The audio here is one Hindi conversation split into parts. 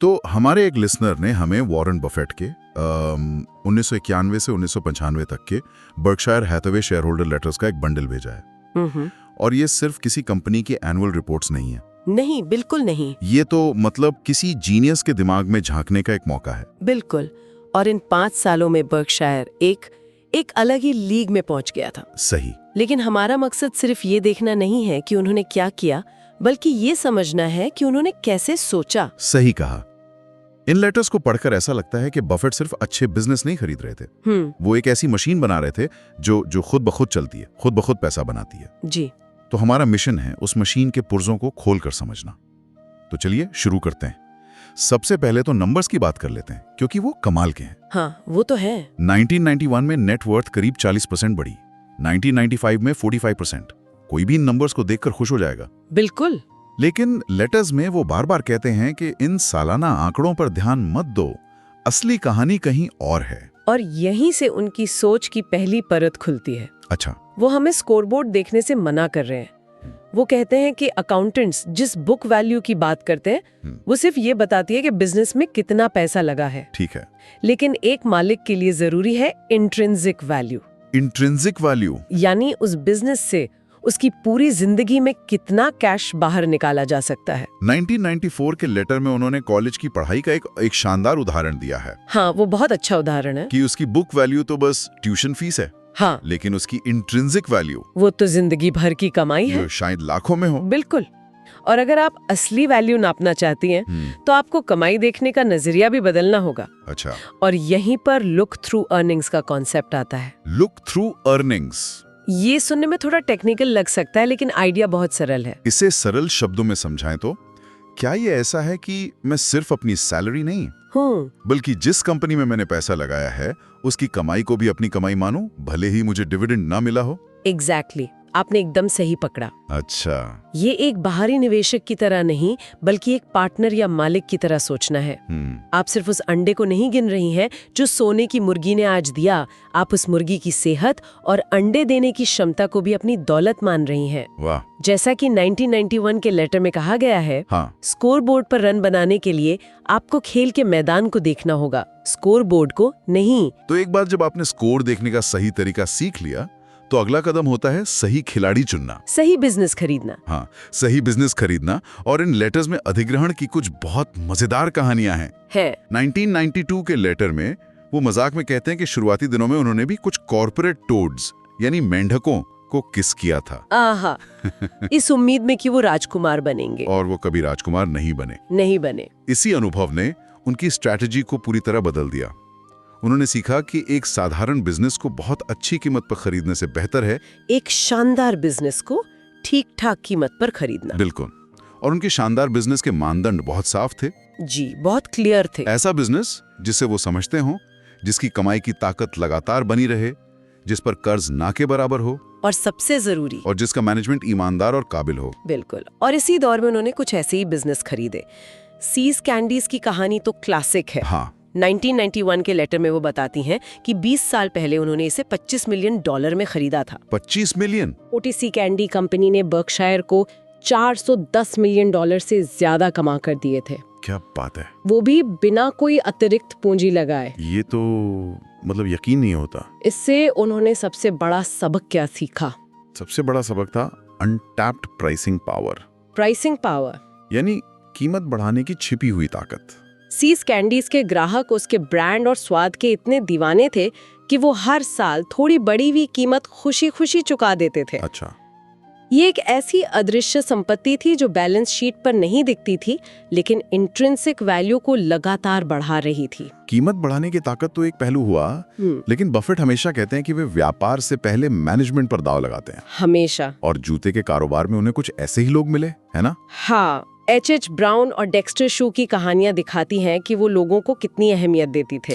तो हमारे एक लिसनर ने हमें वॉरेन बफेट के 1991 से 1995 तक के Berkshire Hathaway share holder letters का एक बंडल भेजा है। और ये सिर्फ किसी कंपनी के एनुअल रिपोर्ट्स नहीं है। नहीं, बिल्कुल नहीं। ये तो मतलब किसी जीनियस के दिमाग में झांकने का एक मौका है। बिल्कुल। और इन 5 सालों में बर्कशायर एक अलग ही लीग में पहुंच गया था। सही। लेकिन हमारा मकसद सिर्फ ये देखना नहीं है कि उन्होंने क्या किया, बल्कि ये समझना है कि उन्होंने कैसे सोचा। सही कहा। इन लेटर्स को पढ़कर ऐसा लगता है कि बफेट सिर्फ अच्छे बिजनेस नहीं खरीद रहे थे। वो एक ऐसी मशीन बना रहे थे जो खुद ब खुद चलती है, खुद ब खुद पैसा बनाती है। जी। तो हमारा मिशन है उस मशीन के पुर्जों को खोलकर समझना। तो चलिए शुरू करते हैं। सबसे पहले तो नंबर्स की बात कर लेते हैं, क्योंकि वो कमाल के हैं। हाँ, वो तो है। 1991 में नेटवर्थ करीब 40% बढ़ी, 1995 में 45%। कोई भी इन नंबर्स को देखकर खुश हो जाएगा। बिल्कुल। लेकिन लेटर्स में वो बार बार कहते हैं कि इन सालाना आंकड़ों पर ध्यान मत दो, असली कहानी कहीं और है। और यहीं से उनकी सोच की पहली परत खुलती है। अच्छा। वो हमें स्कोरबोर्ड देखने से मना कर रहे हैं। वो कहते हैं कि अकाउंटेंट्स जिस बुक वैल्यू की बात करते हैं वो सिर्फ ये बताती है कि बिजनेस में कितना पैसा लगा है। ठीक है। लेकिन एक मालिक के लिए जरूरी है इंट्रिंसिक वैल्यू। इंट्रिंसिक वैल्यू यानी उस बिजनेस से उसकी पूरी जिंदगी में कितना कैश बाहर निकाला जा सकता है। 1994 के लेटर में उन्होंने कॉलेज की पढ़ाई का एक शानदार उदाहरण दिया है। हाँ, वो बहुत अच्छा उदाहरण है कि उसकी बुक वैल्यू तो बस ट्यूशन फीस है। हाँ, लेकिन उसकी इंट्रिंसिक वैल्यू वो तो जिंदगी भर की कमाई है, शायद लाखों में हो। बिल्कुल। और अगर आप असली वैल्यू नापना चाहती हैं तो आपको कमाई देखने का नजरिया भी बदलना होगा। अच्छा। और यहीं पर लुक थ्रू अर्निंग्स का कॉन्सेप्ट आता है। लुक थ्रू अर्निंग्स, ये सुनने में थोड़ा टेक्निकल लग सकता है, लेकिन आइडिया बहुत सरल है। इसे सरल शब्दों में समझाएं तो क्या ये ऐसा है कि मैं सिर्फ अपनी सैलरी नहीं बल्कि जिस कंपनी में मैंने पैसा लगाया है उसकी कमाई को भी अपनी कमाई मानूं, भले ही मुझे डिविडेंड ना मिला हो। एग्जैक्टली, आपने एकदम सही पकड़ा। अच्छा। ये एक बाहरी निवेशक की तरह नहीं, बल्कि एक पार्टनर या मालिक की तरह सोचना है। आप सिर्फ उस अंडे को नहीं गिन रही हैं जो सोने की मुर्गी ने आज दिया, आप उस मुर्गी की सेहत और अंडे देने की क्षमता को भी अपनी दौलत मान रही हैं। वाह। जैसा कि 1991 के लेटर में कहा गया है, हाँ। स्कोर बोर्ड पर रन बनाने के लिए आपको खेल के मैदान को देखना होगा, स्कोर बोर्ड को नहीं। तो एक बार जब आपने स्कोर देखने का सही तरीका सीख लिया तो अगला कदम होता है सही खिलाड़ी चुनना, सही बिजनेस खरीदना। हाँ, सही बिजनेस खरीदना। और इन लेटर्स में अधिग्रहण की कुछ बहुत मजेदार कहानियां हैं। 1992 के लेटर में वो मजाक में कहते हैं कि शुरुआती दिनों में उन्होंने भी कुछ कॉर्पोरेट टोड्स यानी मेंढकों को किस किया था। आहा। इस उम्मीद में कि वो राजकुमार बनेंगे, और वो कभी राजकुमार नहीं बने। इसी अनुभव ने उनकी स्ट्रैटेजी को पूरी तरह बदल दिया। उन्होंने सीखा कि एक साधारण बिजनेस को बहुत अच्छी कीमत पर खरीदने से बेहतर है एक शानदार बिजनेस को ठीक-ठाक कीमत पर खरीदना। बिल्कुल। और उनके शानदार बिजनेस के मानदंड बहुत साफ थे। जी, बहुत क्लियर थे। ऐसा बिजनेस जिसे वो समझते हों, जिसकी कमाई की ताकत लगातार बनी रहे, जिस पर कर्ज ना के बराबर हो, और सबसे जरूरी, और जिसका मैनेजमेंट ईमानदार और काबिल हो। बिल्कुल। और इसी दौर में उन्होंने कुछ ऐसे ही बिजनेस खरीदे। सीज कैंडीज की कहानी तो क्लासिक है। हाँ। 1991 के लेटर में वो बताती हैं कि 20 साल पहले उन्होंने इसे $25 मिलियन में खरीदा था। 25 मिलियन? ओटीसी कैंडी कंपनी ने बर्कशायर को $410 मिलियन से ज्यादा कमा कर दिए थे। क्या बात है। वो भी बिना कोई अतिरिक्त पूंजी लगाए। ये तो मतलब यकीन नहीं होता। इससे उन्होंने सबसे बड़ा सबक क्या सीखा? सबसे बड़ा सबक था untapped pricing power. Pricing power यानी कीमत बढ़ाने की छिपी हुई ताकत। सीज कैंडीज के ग्राहक उसके ब्रांड और स्वाद के इतने दीवाने थे कि वो हर साल थोड़ी बड़ी हुई कीमत खुशी खुशी चुका देते थे। अच्छा। ये एक ऐसी अदृश्य संपत्ति थी जो बैलेंस शीट पर नहीं दिखती थी, लेकिन इंट्रिंसिक वैल्यू को लगातार बढ़ा रही थी। कीमत बढ़ाने की ताकत तो एक पहलू हुआ, लेकिन बफेट हमेशा कहते हैं कि वे व्यापार से पहले मैनेजमेंट पर दांव लगाते हैं। हमेशा। और जूते के कारोबार में उन्हें कुछ ऐसे ही लोग मिले, है ना? हाँ। H.H. ब्राउन और डेक्स्टर शू की कहानियां दिखाती हैं कि वो लोगों को कितनी अहमियत देती थे।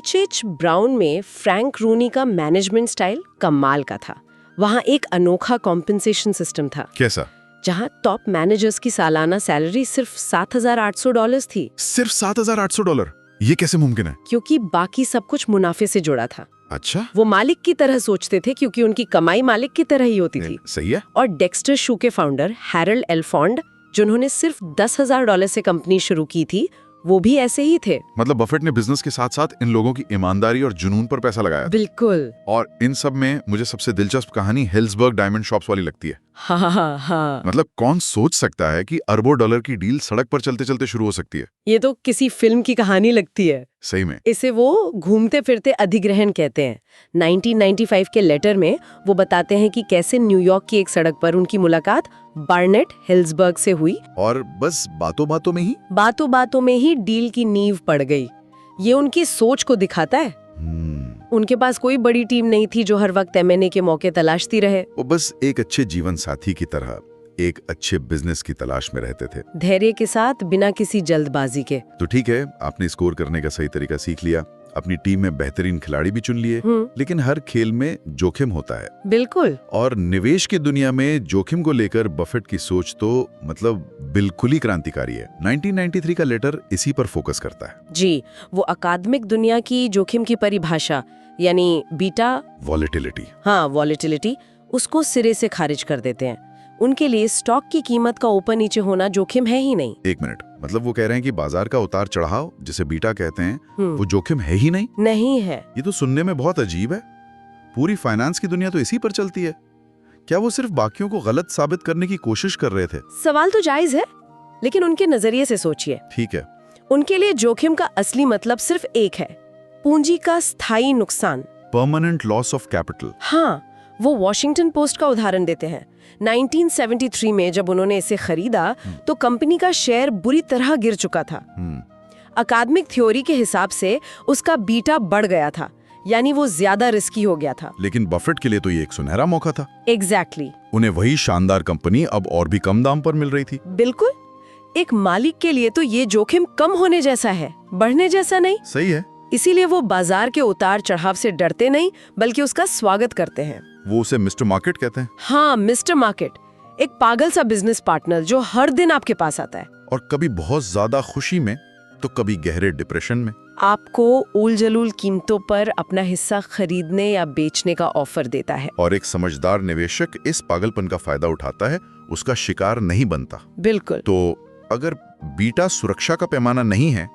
H.H. ब्राउन में फ्रैंक रूनी का मैनेजमेंट स्टाइल कमाल का था। वहाँ एक अनोखा कॉम्पेंसेशन सिस्टम था। कैसा? जहाँ टॉप मैनेजर्स की सालाना सैलरी सिर्फ $7,800 थी। सिर्फ $7,800? ये कैसे मुमकिन है? क्योंकि बाकी सब कुछ मुनाफे से जुड़ा था। अच्छा। वो मालिक की तरह सोचते थे क्योंकि उनकी कमाई मालिक की तरह ही होती थी। सही है। और डेक्स्टर शू के फाउंडर हैरोल्ड एल फॉन्ड, जिन्होंने सिर्फ $10,000 से कंपनी शुरू की थी, वो भी ऐसे ही थे। मतलब बफेट ने बिजनेस के साथ साथ इन लोगों की ईमानदारी और जुनून पर पैसा लगाया। बिल्कुल। और इन सब में मुझे सबसे दिलचस्प कहानी हेल्सबर्ग डायमंड शॉप्स वाली लगती है। हाँ। मतलब कौन सोच सकता है कि अरबों डॉलर की डील सड़क पर चलते चलते शुरू हो सकती है। ये तो किसी फिल्म की कहानी लगती है। सही में। इसे वो घूमते फिरते अधिग्रहण कहते हैं। 1995 के लेटर में वो बताते हैं कि कैसे न्यूयॉर्क की एक सड़क पर उनकी मुलाकात बार्नेट हेल्सबर्ग से हुई और बस बातों बातों में ही डील की नींव पड़ गई। ये उनकी सोच को दिखाता है। उनके पास कोई बड़ी टीम नहीं थी जो हर वक्त M&A के मौके तलाशती रहे। वो बस एक अच्छे जीवन साथी की तरह एक अच्छे बिजनेस की तलाश में रहते थे, धैर्य के साथ, बिना किसी जल्दबाजी के। तो ठीक है, आपने स्कोर करने का सही तरीका सीख लिया, अपनी टीम में बेहतरीन खिलाड़ी भी चुन लिए, लेकिन हर खेल में जोखिम होता है। बिल्कुल। और निवेश की दुनिया में जोखिम को लेकर बफेट की सोच तो मतलब बिल्कुल ही क्रांतिकारी है। 1993 का लेटर इसी पर फोकस करता है। जी, वो अकादमिक दुनिया की जोखिम की परिभाषा यानी बीटा वॉलेटिलिटी, उसको सिरे से खारिज कर देते हैं। उनके लिए स्टॉक की कीमत का ऊपर नीचे होना जोखिम है ही नहीं। एक मिनट, मतलब वो कह रहे हैं कि बाजार का उतार चढ़ाव, जिसे बीटा कहते हैं, वो जोखिम है ही नहीं? नहीं है। ये तो सुनने में बहुत अजीब है। पूरी फाइनेंस की दुनिया तो इसी पर चलती है। क्या वो सिर्फ बाकियों को गलत साबित करने की कोशिश कर रहे थे? सवाल तो जायज है, लेकिन उनके नजरिए से सोचिए। ठीक है। उनके लिए जोखिम का असली मतलब सिर्फ एक है, पूंजी का स्थायी नुकसान, परमानेंट लॉस ऑफ कैपिटल। हाँ, वो वॉशिंगटन पोस्ट का उदाहरण देते हैं। 1973 में जब उन्होंने इसे खरीदा तो कंपनी का शेयर बुरी तरह गिर चुका था। अकादमिक थ्योरी के हिसाब से उसका बीटा बढ़ गया था, यानी वो ज्यादा रिस्की हो गया था। लेकिन बफेट के लिए तो ये एक सुनहरा मौका था। एग्जैक्टली। उन्हें वही शानदार कंपनी अब और भी कम दाम पर मिल रही थी। बिल्कुल। एक मालिक के लिए तो ये जोखिम कम होने जैसा है, बढ़ने जैसा नहीं। सही है। इसीलिए वो बाजार के उतार चढ़ाव से डरते नहीं, बल्कि उसका स्वागत करते हैं। वो उसे मिस्टर मार्केट कहते हैं। हाँ, मिस्टर मार्केट, एक पागल सा बिजनेस पार्टनर जो हर दिन आपके पास आता है। और कभी बहुत ज्यादा खुशी में तो कभी गहरे डिप्रेशन में। आपको उल जलूल कीमतों पर अपना हिस्सा खरीदने या बेचने का ऑफर देता है। और एक समझदार निवेशक इस पागलपन का फायदा उठाता है, उसका शिकार नहीं बनता। बिल्कुल। तो अगर बीटा सुरक्षा का पैमाना नहीं है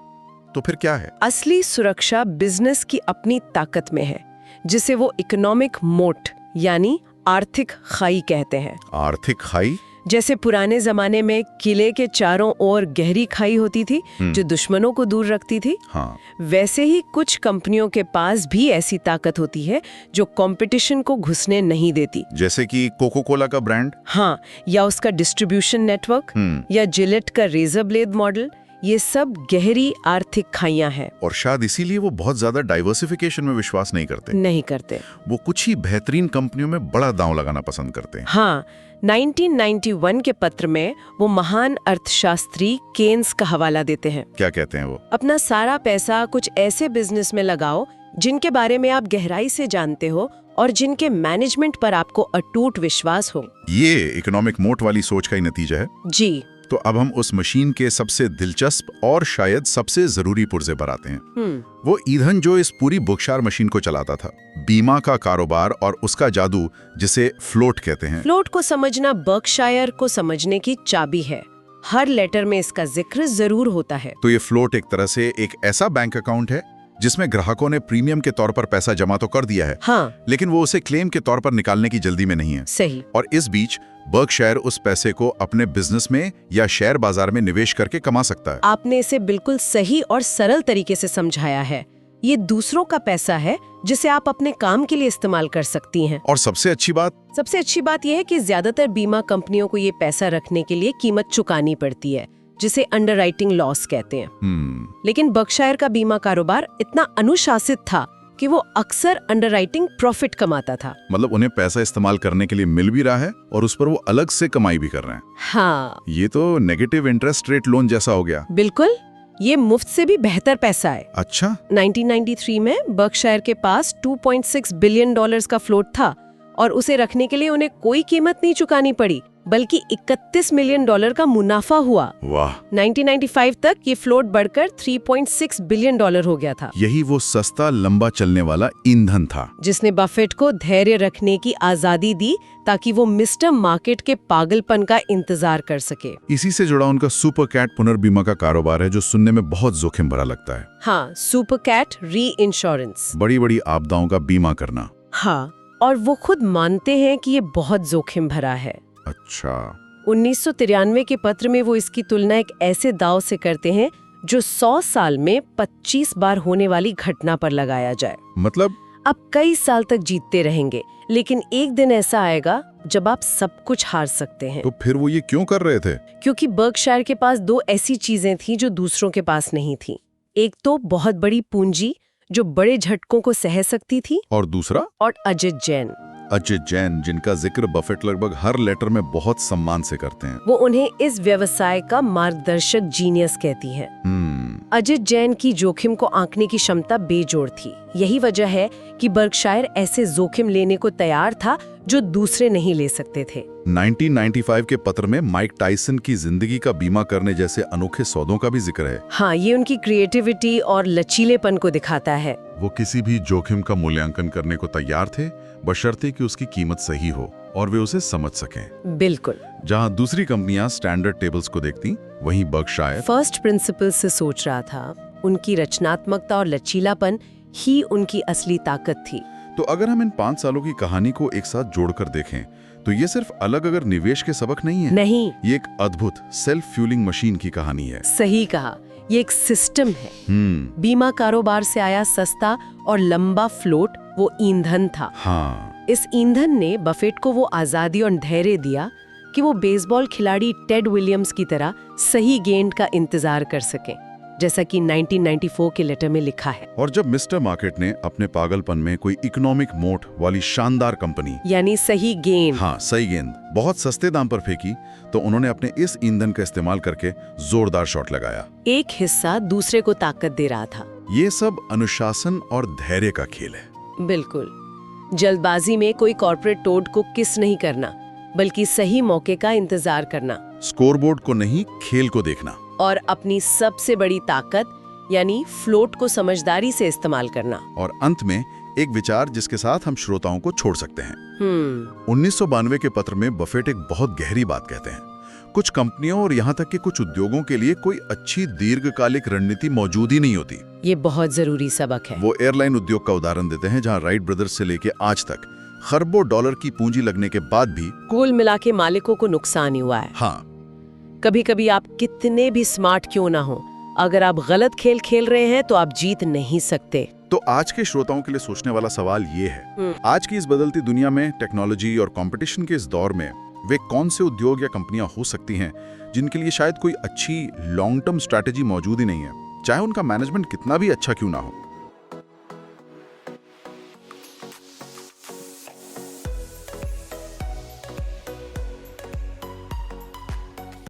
तो फिर क्या है? असली सुरक्षा बिजनेस की अपनी ताकत में है, जिसे वो इकोनॉमिक मोट यानी आर्थिक खाई कहते हैं। आर्थिक खाई? जैसे पुराने जमाने में किले के चारों ओर गहरी खाई होती थी जो दुश्मनों को दूर रखती थी। हाँ। वैसे ही कुछ कंपनियों के पास भी ऐसी ताकत होती है जो कंपटीशन को घुसने नहीं देती। जैसे कि कोको कोला का ब्रांड। हाँ, या उसका डिस्ट्रीब्यूशन नेटवर्क, या जिलेट का रेजर ब्लेड मॉडल। ये सब गहरी आर्थिक खाइयां हैं। और शायद इसीलिए वो बहुत ज्यादा डाइवर्सिफिकेशन में विश्वास नहीं करते। वो कुछ ही बेहतरीन कंपनियों में बड़ा दांव लगाना पसंद करते हैं। हाँ, 1991 के पत्र में वो महान अर्थशास्त्री केन्स का हवाला देते हैं। क्या कहते हैं वो? अपना सारा पैसा कुछ ऐसे बिजनेस में लगाओ जिनके बारे में आप गहराई से जानते हो और जिनके मैनेजमेंट पर आपको अटूट विश्वास हो। ये इकोनॉमिक मोट वाली सोच का ही नतीजा है। जी। तो अब हम उस मशीन के सबसे दिलचस्प और शायद सबसे जरूरी पुर्जे पर आते हैं। वो ईंधन जो इस पूरी बुकशार मशीन को चलाता था, बीमा का कारोबार और उसका जादू, जिसे फ्लोट कहते हैं। फ्लोट को समझना बर्कशायर को समझने की चाबी है। हर लेटर में इसका जिक्र जरूर होता है। तो ये फ्लोट एक तरह से एक ऐसा बैंक अकाउंट है जिसमें ग्राहकों ने प्रीमियम के तौर पर पैसा जमा तो कर दिया है। हाँ। लेकिन वो उसे क्लेम के तौर पर निकालने की जल्दी में नहीं है। सही। और इस बीच बर्कशायर उस पैसे को अपने बिजनेस में या शेयर बाजार में निवेश करके कमा सकता है। आपने इसे बिल्कुल सही और सरल तरीके से समझाया है। ये दूसरों का पैसा है जिसे आप अपने काम के लिए इस्तेमाल कर सकती हैं। और सबसे अच्छी बात यह है कि ज्यादातर बीमा कंपनियों को ये पैसा रखने के लिए कीमत चुकानी पड़ती है, जिसे अंडरराइटिंग लॉस कहते हैं। लेकिन बर्कशायर का बीमा कारोबार इतना अनुशासित था कि वो अक्सर अंडरराइटिंग प्रॉफिट कमाता था। मतलब उन्हें पैसा इस्तेमाल करने के लिए मिल भी रहा है और उस पर वो अलग से कमाई भी कर रहे हैं। हाँ, ये तो नेगेटिव इंटरेस्ट रेट लोन जैसा हो गया। बिल्कुल, ये मुफ्त से भी बेहतर पैसा है। अच्छा। 1993 में बर्कशायर के पास $2.6 बिलियन का फ्लोट था और उसे रखने के लिए उन्हें कोई कीमत नहीं चुकानी पड़ी, बल्कि $31 मिलियन का मुनाफा हुआ। वाह। 1995 तक ये फ्लोट बढ़कर $3.6 बिलियन हो गया था। यही वो सस्ता लंबा चलने वाला ईंधन था जिसने बफेट को धैर्य रखने की आजादी दी ताकि वो मिस्टर मार्केट के पागलपन का इंतजार कर सके। इसी से जुड़ा उनका सुपर कैट पुनर्बीमा का कारोबार है, जो सुनने में बहुत जोखिम भरा लगता है। हाँ, सुपर कैट री इंश्योरेंस, बड़ी बड़ी आपदाओं का बीमा करना। हाँ, और वो खुद मानते हैं कि ये बहुत जोखिम भरा है। अच्छा। 1993 के पत्र में वो इसकी तुलना एक ऐसे दाव से करते हैं जो 100 साल में 25 बार होने वाली घटना पर लगाया जाए। मतलब आप कई साल तक जीतते रहेंगे, लेकिन एक दिन ऐसा आएगा जब आप सब कुछ हार सकते हैं। तो फिर वो ये क्यों कर रहे थे? क्योंकि बर्कशायर के पास दो ऐसी चीजें थी जो दूसरों के पास नहीं थी। एक तो बहुत बड़ी पूंजी जो बड़े झटकों को सह सकती थी, और दूसरा और अजित जैन। अजित जैन, जिनका जिक्र बफेट लगभग हर लेटर में बहुत सम्मान से करते हैं। वो उन्हें इस व्यवसाय का मार्गदर्शक जीनियस कहती हैं। अजित जैन की जोखिम को आंकने की क्षमता बेजोड़ थी। यही वजह है कि बर्कशायर ऐसे जोखिम लेने को तैयार था जो दूसरे नहीं ले सकते थे। 1995 के पत्र में माइक टायसन की जिंदगी का बीमा करने जैसे अनोखे सौदों का भी जिक्र है। हाँ, ये उनकी क्रिएटिविटी और लचीलेपन को दिखाता है। वो किसी भी जोखिम का मूल्यांकन करने को तैयार थे, बशर्ते कि उसकी कीमत सही हो और वे उसे समझ सकें। बिल्कुल। जहां दूसरी कंपनियां स्टैंडर्ड टेबल्स को देखती, वहीं बर्कशायर फर्स्ट प्रिंसिपल से सोच रहा था। उनकी रचनात्मकता और लचीलापन ही उनकी असली ताकत थी। तो अगर हम इन 5 सालों की कहानी को एक साथ जोड़कर देखें, तो ये सिर्फ अलग अगर निवेश के सबक नहीं है। नहीं, ये एक अद्भुत सेल्फ फ्यूलिंग मशीन की कहानी है। सही कहा, ये एक सिस्टम है। बीमा कारोबार से आया सस्ता और लंबा फ्लोट वो ईंधन था। हाँ। इस ईंधन ने बफेट को वो आजादी और धैर्य दिया कि वो बेसबॉल खिलाड़ी टेड विलियम्स की तरह सही गेंद का इंतजार कर सकें, जैसा कि 1994 के लेटर में लिखा है। और जब मिस्टर मार्केट ने अपने पागलपन में कोई इकोनॉमिक मोट वाली शानदार कंपनी, यानी सही गेंद, हाँ सही गेंद, बहुत सस्ते दाम पर फेंकी, तो उन्होंने अपने इस ईंधन का इस्तेमाल करके जोरदार शॉट लगाया। एक हिस्सा दूसरे को ताकत दे रहा था। ये सब अनुशासन और धैर्य का खेल है। बिल्कुल। जल्दबाजी में कोई कॉर्पोरेट टोड को किस नहीं करना, बल्कि सही मौके का इंतजार करना। स्कोरबोर्ड को नहीं, खेल को देखना। और अपनी सबसे बड़ी ताकत यानी फ्लोट को समझदारी से इस्तेमाल करना। और अंत में एक विचार जिसके साथ हम श्रोताओं को छोड़ सकते हैं। 1992 के पत्र में बफेट एक बहुत गहरी बात कहते हैं। कुछ कंपनियों और यहाँ तक कि कुछ उद्योगों के लिए कोई अच्छी दीर्घकालिक रणनीति मौजूद ही नहीं होती। ये बहुत जरूरी सबक है। वो एयरलाइन उद्योग का उदाहरण देते हैं, जहाँ राइट ब्रदर्स से लेके आज तक खरबों डॉलर की पूंजी लगने के बाद भी कुल मिला के मालिकों को नुकसान ही हुआ है। हाँ, कभी कभी आप कितने भी स्मार्ट क्यों ना हो, अगर आप गलत खेल खेल रहे हैं तो आप जीत नहीं सकते। तो आज के श्रोताओं के लिए सोचने वाला सवाल ये है, आज की इस बदलती दुनिया में, टेक्नोलॉजी और कंपटीशन के इस दौर में, वे कौन से उद्योग या कंपनियां हो सकती हैं जिनके लिए शायद कोई अच्छी लॉन्ग टर्म स्ट्रैटेजी मौजूद ही नहीं है, चाहे उनका मैनेजमेंट कितना भी अच्छा क्यों ना हो।